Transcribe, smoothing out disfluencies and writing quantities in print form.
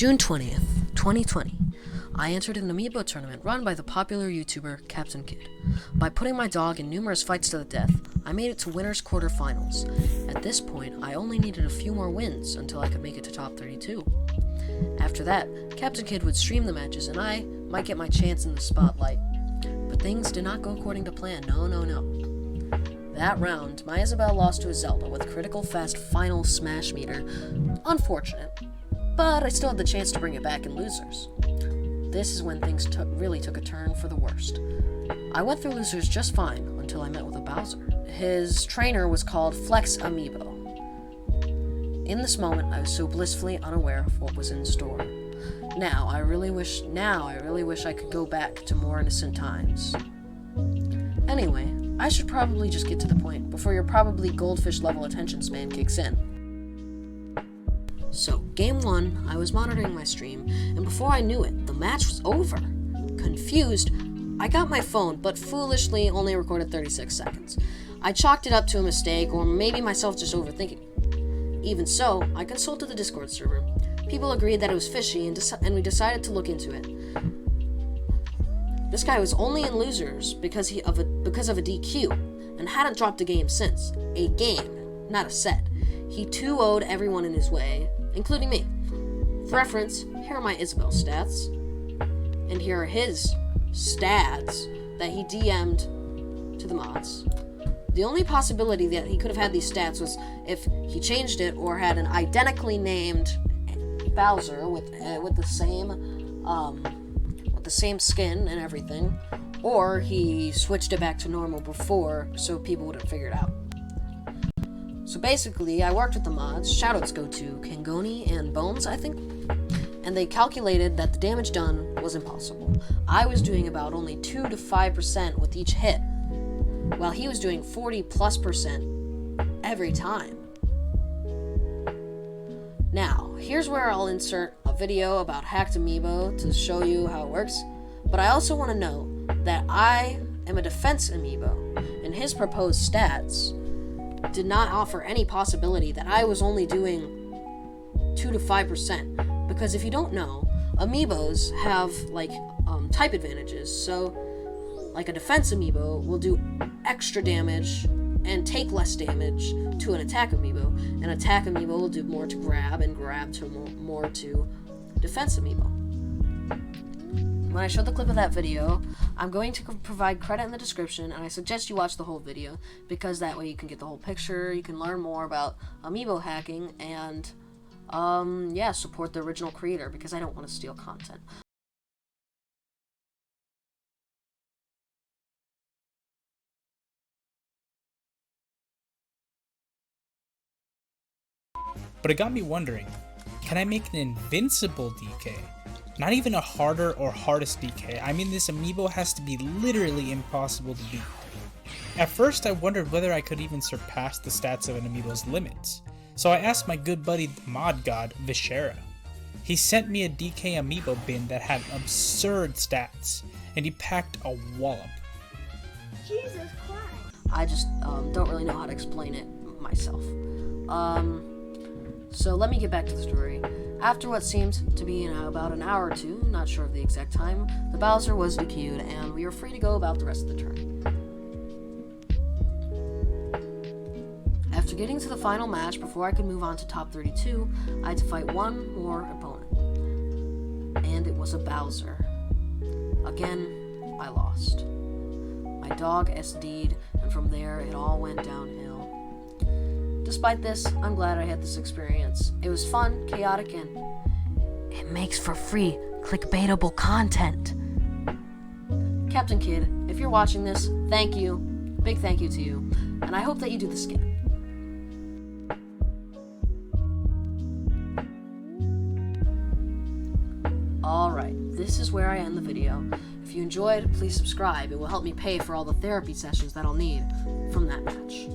June 20th, 2020, I entered an Amiibo tournament run by the popular YouTuber Captain Kid. By putting my dog in numerous fights to the death, I made it to winners quarterfinals. At this point, I only needed a few more wins until I could make it to top 32. After that, Captain Kid would stream the matches and I might get my chance in the spotlight. But things did not go according to plan, no. That round, my Isabelle lost to a Zelda with critical fast final smash meter. Unfortunate, but I still had the chance to bring it back in losers. This is when things really took a turn for the worst. I went through losers just fine until I met with a Bowser. His trainer was called Flex Amiibo. In this moment, I was so blissfully unaware of what was in store. Now I really wish I could go back to more innocent times. Anyway, I should probably just get to the point before your probably goldfish level attention span kicks in. So, game 1, I was monitoring my stream, and before I knew it, the match was over. Confused, I got my phone, but foolishly only recorded 36 seconds. I chalked it up to a mistake, or maybe myself just overthinking it. Even so, I consulted the Discord server. People agreed that it was fishy, and we decided to look into it. This guy was only in losers because of a DQ, and hadn't dropped a game since. A game, not a set. He 2-0'd everyone in his way, including me. For reference, here are my Isabelle stats, and here are his stats that he DM'd to the mods. The only possibility that he could have had these stats was if he changed it or had an identically named Bowser with the same skin and everything, or he switched it back to normal before so people wouldn't figure it out. So basically, I worked with the mods, shoutouts go to Kangoni and Bones, I think, and they calculated that the damage done was impossible. I was doing about only 2 to 5% with each hit, while he was doing 40+% every time. Now, here's where I'll insert a video about hacked Amiibo to show you how it works, but I also want to note that I am a defense Amiibo, and his proposed stats did not offer any possibility that I was only doing 2 to 5%, because if you don't know, Amiibos have, type advantages, so, like a defense Amiibo will do extra damage and take less damage to an attack Amiibo. An attack Amiibo will do more to grab, and grab to more to defense Amiibo. When I show the clip of that video, I'm going to provide credit in the description, and I suggest you watch the whole video, because that way you can get the whole picture, you can learn more about Amiibo hacking, and, support the original creator, because I don't want to steal content. But it got me wondering, can I make an invincible DK? Not even a harder or hardest DK, I mean this Amiibo has to be literally impossible to beat. At first I wondered whether I could even surpass the stats of an Amiibo's limits, so I asked my good buddy the mod god Vishera. He sent me a DK Amiibo bin that had absurd stats, and he packed a wallop. Jesus Christ. I just don't really know how to explain it myself. So let me get back to the story. After what seemed to be about an hour or two, not sure of the exact time, the Bowser was DQ'd, and we were free to go about the rest of the turn. After getting to the final match, before I could move on to top 32, I had to fight one more opponent. And it was a Bowser. Again, I lost. My dog SD'd, and from there it all went downhill. Despite this, I'm glad I had this experience. It was fun, chaotic, and it makes for free, clickbaitable content. Captain Kid, if you're watching this, thank you. Big thank you to you. And I hope that you do the skin. Alright, this is where I end the video. If you enjoyed, please subscribe. It will help me pay for all the therapy sessions that I'll need from that match.